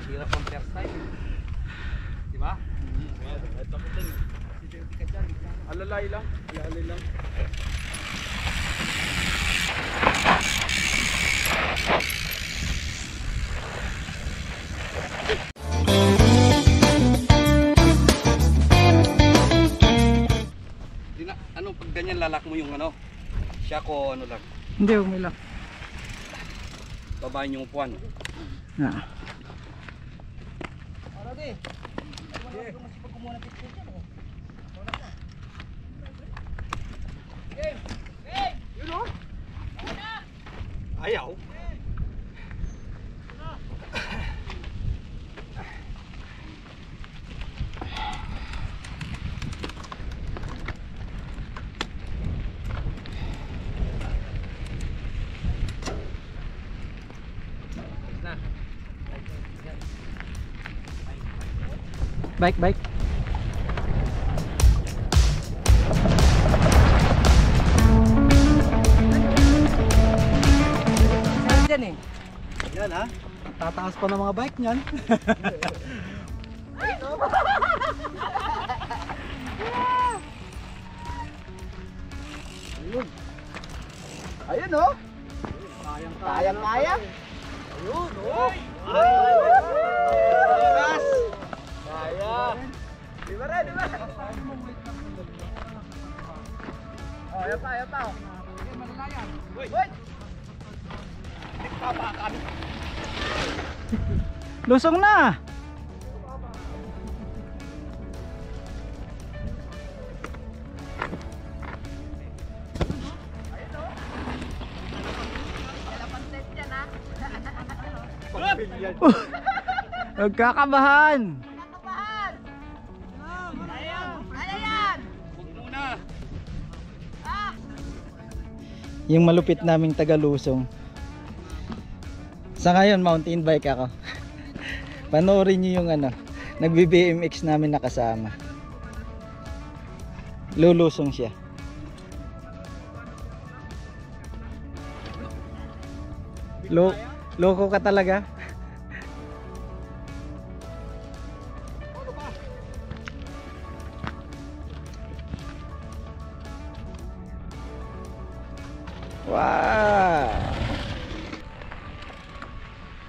Hirap ang first time. Di ba? Alalay lang. Alalay lang. Ano pag ganyan lalak mo yung ano? Siya ko ano lang. Hindi, umilak. Babayin yung upuan. Ah. Ayaw. Bike, bike. Yan eh. Yan ha. Tataas pa ng mga bike niyan. Ayun. Ayun oh. Kayang-kaya. Ayun oh. Lakas. Kaya. Di ba rin, di ba? Oh, ayan pa, ayan pa. Okay, malalayan. Wait. Nagpapakan. Lusong na. Nagkakabahan. Yung malupit naming Tagalusong. Sa ngayon mountain bike ako. Panoorin niyo yung ano, nagbi-BMX namin nakasama. Lulusong siya. Loko ka talaga. Wow!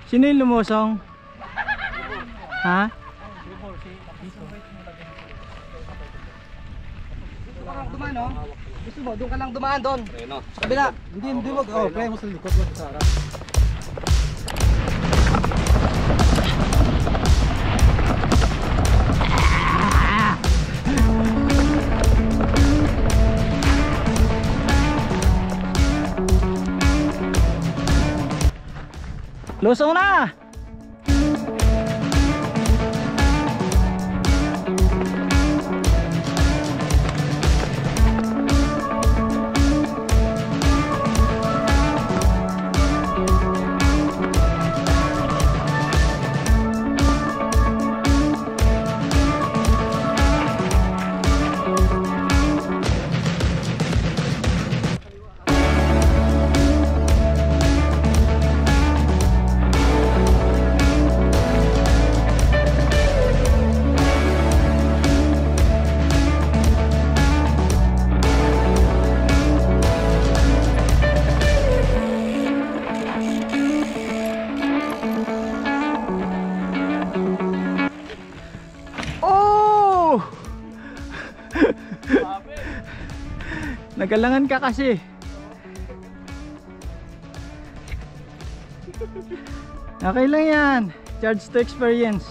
Sino yung lumusong? Ha? Dumaan no? Gusto mo, doon ka lang dumaan doon. Ayun oh. Kabila. Hindi wag. Oh, play mo sa likod, wag sa harap. Lusong na! Nagalangan ka kasi. Okay lang yan. Charge to experience.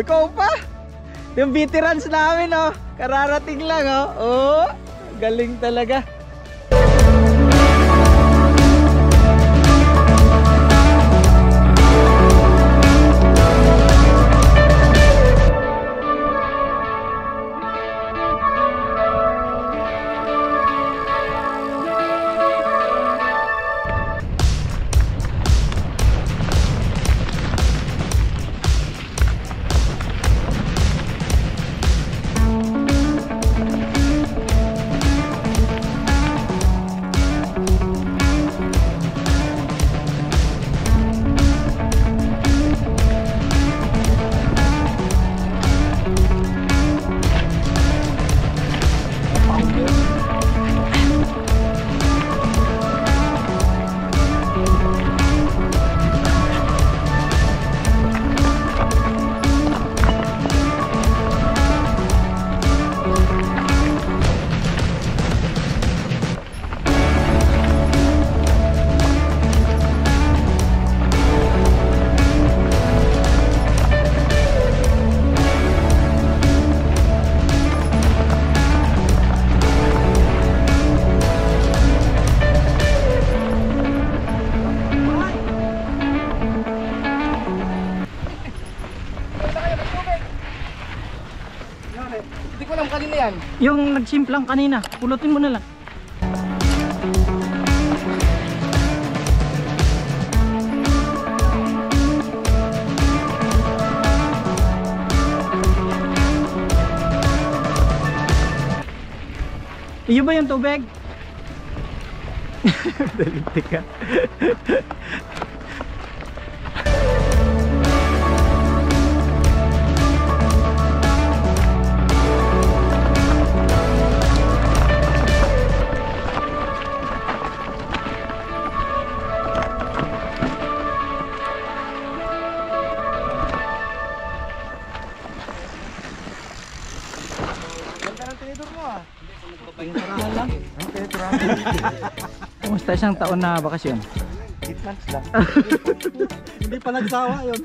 Ikaw pa? Yung veterans namin oh. Kararating lang oh. Oh, galing talaga. Hindi ko alam kanina yan. Yung nagsimplang kanina, pulutin mo na lang. Iyo ba yung tubig? Dalintik ka. Ganda ng tinidor mo ah. Kumusta isang taon na bakasyon? 8 months lang. Hindi pa nagsawa yun.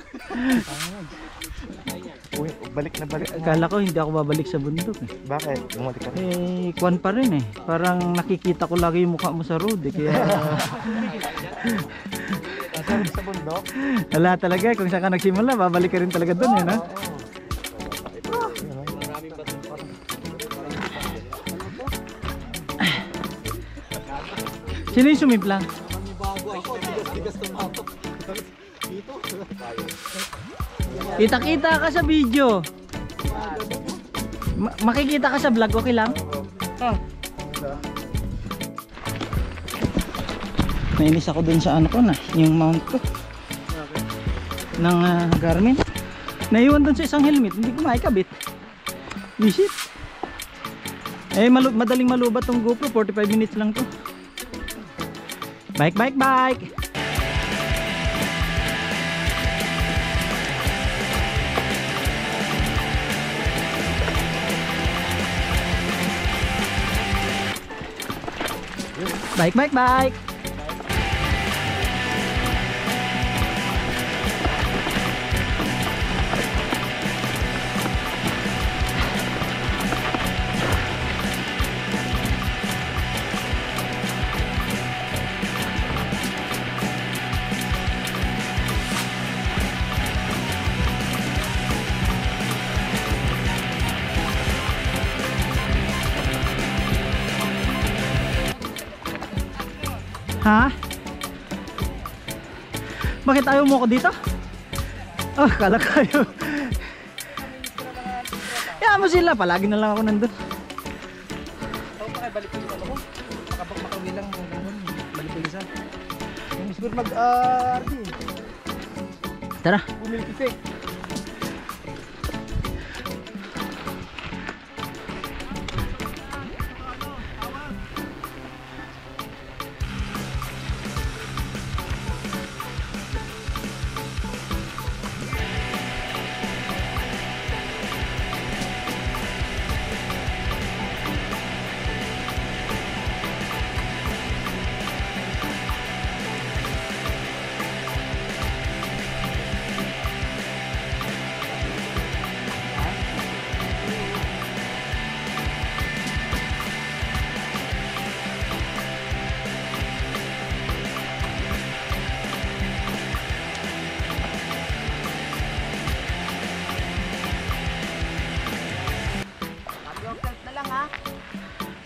Uy, balik na balik. Akala ko hindi ako babalik sa bundok eh. Bakit? Bumalik ka. Kwan pa rin eh. Parang nakikita ko lagi yung mukha mo sa road eh. Kaya Sa bundok? wala talaga. Kung saan ka nagsimula, babalik ka rin talaga doon eh. No? Sino yung sumimplang? Kita-kita ka sa video. Makikita ka sa vlog, okay lang? Nainis ako dun sa ano ko na, yung mount ko ng Garmin. Naiwan dun sa isang helmet, hindi ko maikabit. Visit. Madaling malubat tong GoPro, 45 minutes lang to. Bike, bike, bike! Bike, bike, bike! Ha? Bakit ayaw mo ko dito? Oh, kala kayo. Kaya mo sila, palagi na lang ako nandun. Ako pa balik ko yung ano ko. Makapag-makawi lang ng ganun. Balik ko isa. Yung siguro mag-RD. Tara. Bumilkisik.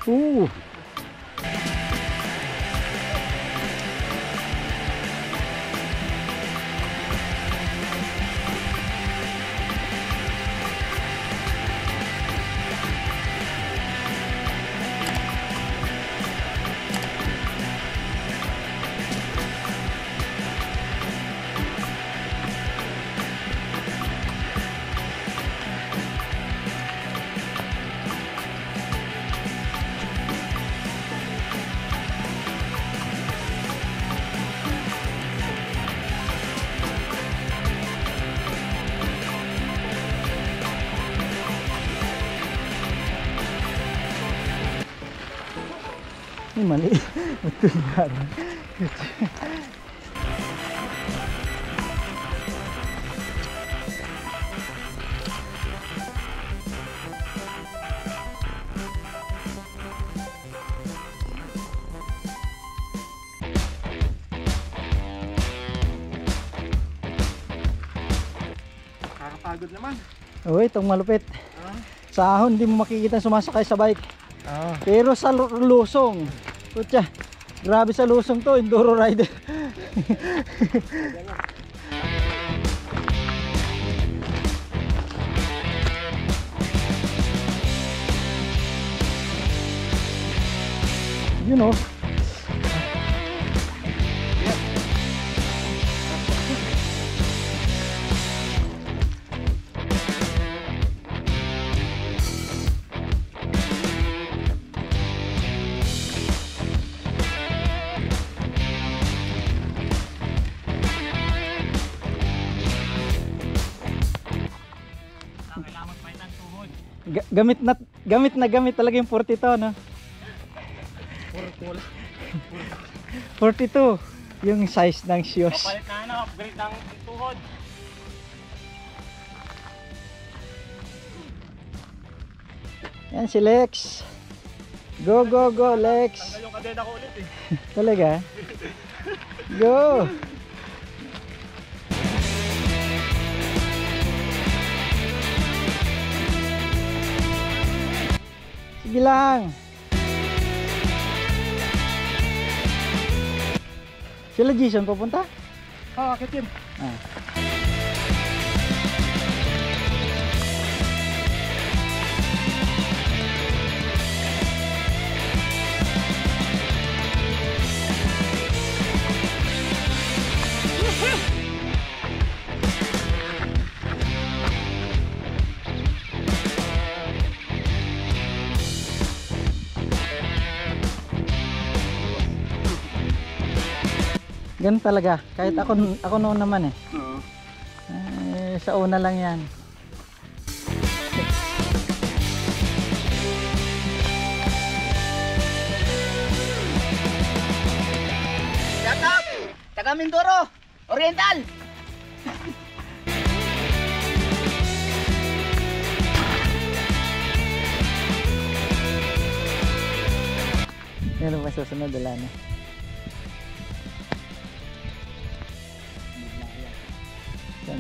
Oo. Ay, mali. Betul yan. Nakakapagod naman. Uy, itong malupit. Sa ahon, hindi mo makikita sumasakay sa bike. Ah. Pero sa lusong, putya, grabe sa lusong to, enduro rider. You know. Gamit talaga yung 42, no? 42 yung size ng shoes. Papalit na ano, upgrade ng tuhod. Yan si Lex. Go go go Lex. Tanggal yung kadena ko ulit eh. Talaga? Go. Sige lang. Sila Jason pupunta? Ah, akit yun. Ah. Ganun talaga. Kahit ako noon naman eh. Oo. Sa una lang yan. Shout out! Taga Mindoro! Oriental! Yan ang masusunod, wala na. Yan.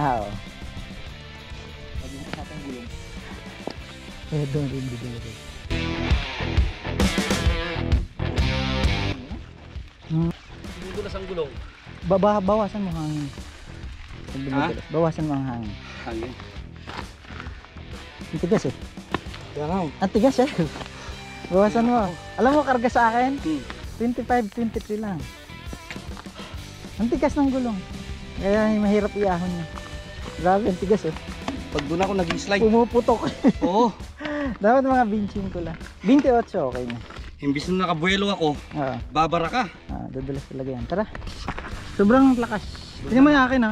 Oo. Eh, doon rin bigay rin. Dulas ang gulong. Bawasan mo hangin. Ha? Bawasan mo ang hangin. Hangin. Ang tigas eh. Kaya nga. Ang tigas eh. Bawasan mo. Alam mo, karga sa akin, 25-23 lang. Ang tigas ng gulong. Kaya mahirap iahon niya. Grabe, ang tigas eh. Pag doon ako nag-slide. Pumuputok. Oo. Dapat mga 25 ko lang. 28, okay na. Imbis na nakabuelo ako, Oo. babara ka. Dudulas talaga yan. Tara. Sobrang lakas. Tingnan mo yung akin ha.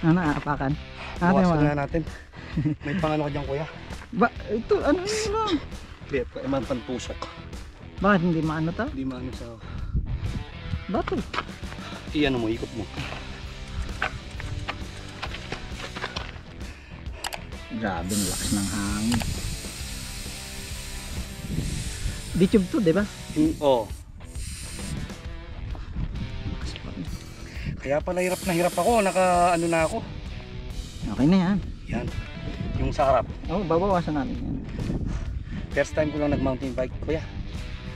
Naaapakan. Bawasan na natin. May pangano ka dyan, kuya. Ito, ano yun lang? Hindi, eman pantusok. Bakit hindi maano to? Hindi maano sa... Bakit? Iyan mo, ikot mo. Grabe ang lakas ng hangin. Ditube to, di ba? Oo. Kaya pala hirap na hirap ako. Naka ano na ako. Okay na yan. Yan. Yung sa harap. Oo, babawasan natin yan. First time ko lang nag-mountain bike, kuya.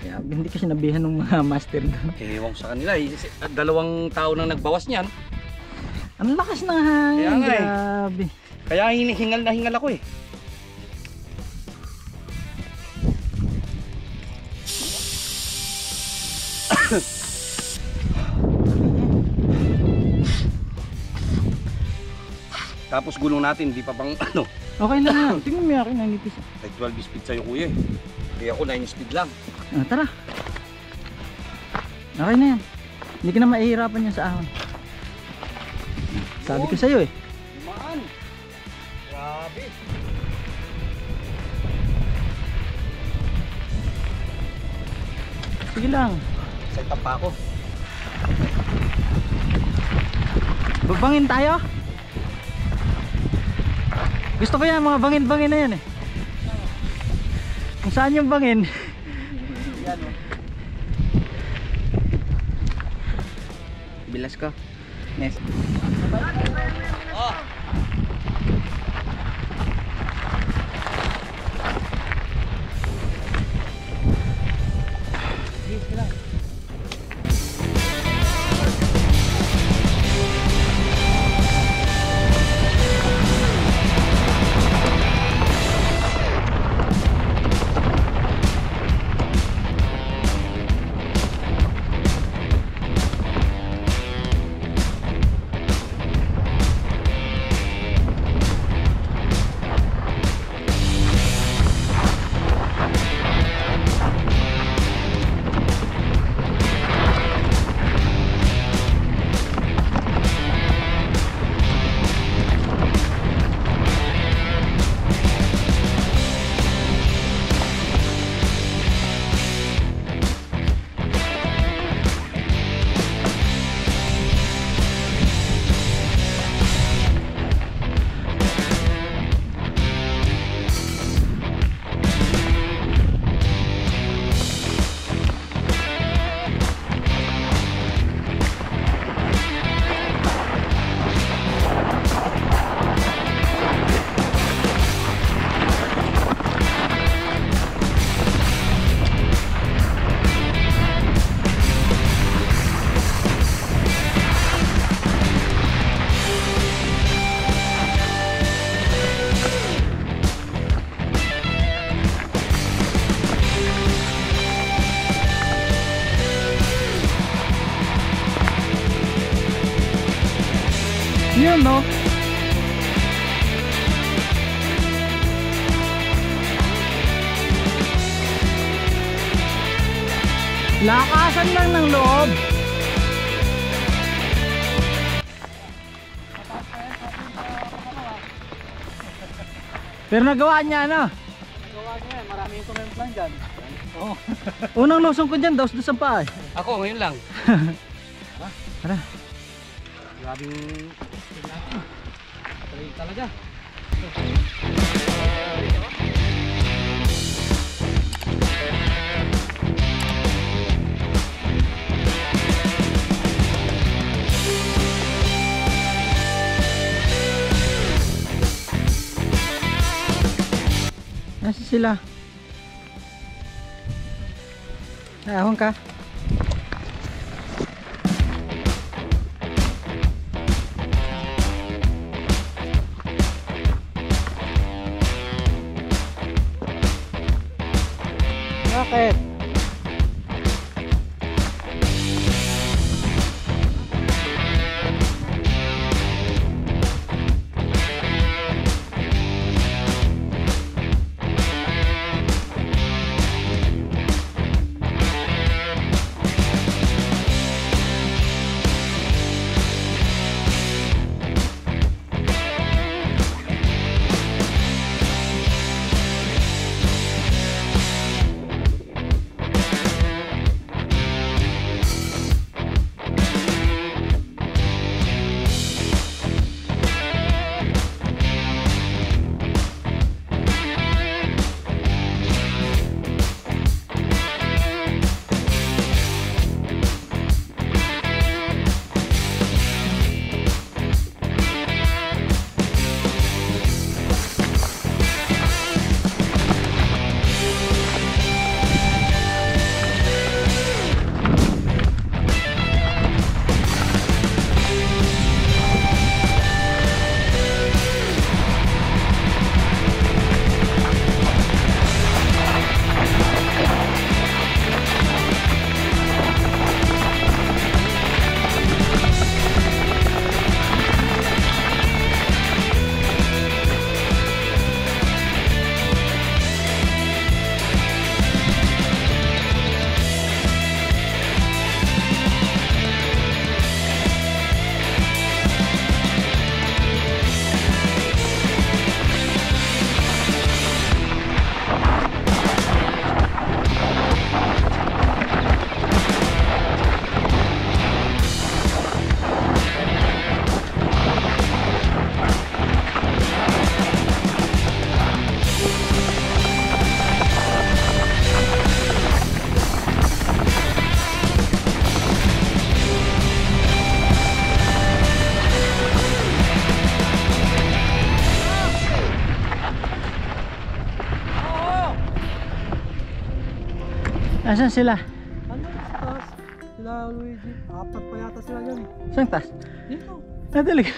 Kaya hindi kasi nabihan ng mga master doon. Ewan ko sa kanila. 2 tao nang nagbawas niyan. Ang lakas ng hangin. Kaya nga eh. Grabe. Kaya hingal na hingal ako eh. Tapos gulong natin, di pa bang ano. Okay lang yan. Tingnan mo yung akin, nanipis. Like 12 speed sa'yo kuya eh. Kaya ako 9 speed lang. Tara. Okay na yan. Hindi ka na mahihirapan yan sa ahon. Sabi ko sa'yo eh. Maan. Grabe. Sige lang. Set up pa ako. Babangin tayo. Gusto ko yan, mga bangin-bangin na yan eh. Kung saan yung bangin. Yan o. Bilas ko. Yes. Oh. no? Lakasan lang ng loob. Pero nagawa niya ano? Gawa niya yan, marami yung comment lang dyan. Oo. Unang lusong ko dyan, dos ang paa eh. Ako, ngayon lang. Tara. Grabing trail talaga. Nasa sila? Naahon ka? Bakit? Asan sila? Ano sa taas? Sila Luigi. Apat pa yata sila dyan eh. Saan taas? Dito. Ah, talaga?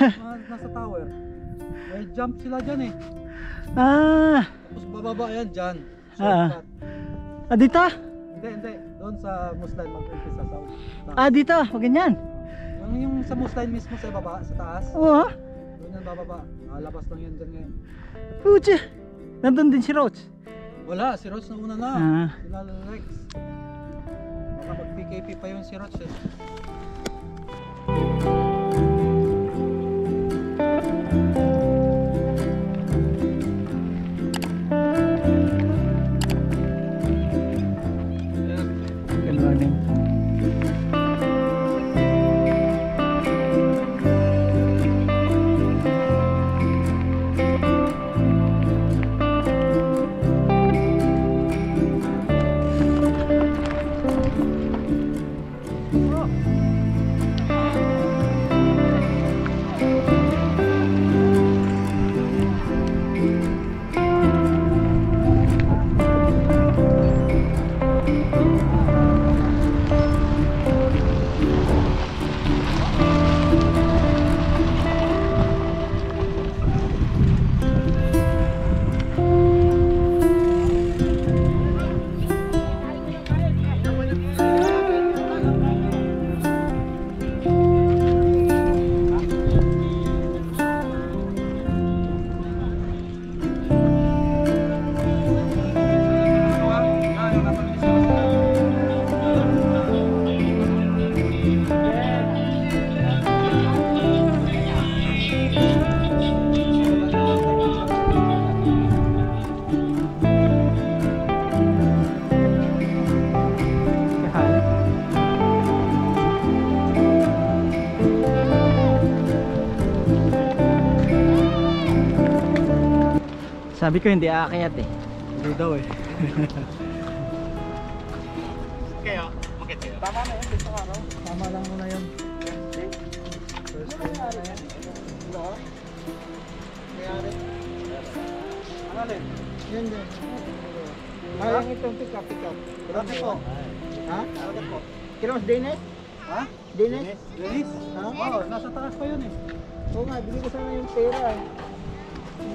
Nasa tower. May jump sila dyan eh. Ah, Tapos bababa yan dyan. Ah. Shortcut. dito? Hindi. Doon sa Musline mag-umpisa sa taas. Ah, dito. Huwag ganyan. Yung sa Musline mismo sa baba, sa taas. Oo. Doon yan bababa. Labas lang yan dyan ngayon. Pucha. Nandun din si Roach. Wala, si Roach na una na. Ah. Sila Lex. Baka mag-PKP pa yun si Roach eh. Good morning. Sabi ko hindi aakyat eh. Hindi daw eh. Kayo, bakit kayo? Tama na yun, dito araw. Tama lang muna yun. First time na yan. Ano alin? Yan din. Yung itong pick up. Grabe po. Ha? Grabe po. Kira mas Dennis? Ha? Dennis? Dennis? Ha? Oo, nasa taas pa yun eh. Oo nga, bigyan ko sana yung pera eh.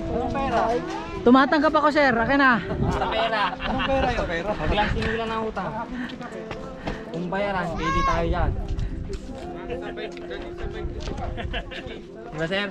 Anong pera? Tumatanggap ako sir, akin na. Sa pera. Anong pera yun? Pera. Paglang sinula ng utang. Kung bayaran, pwede tayo dyan. Diba sir?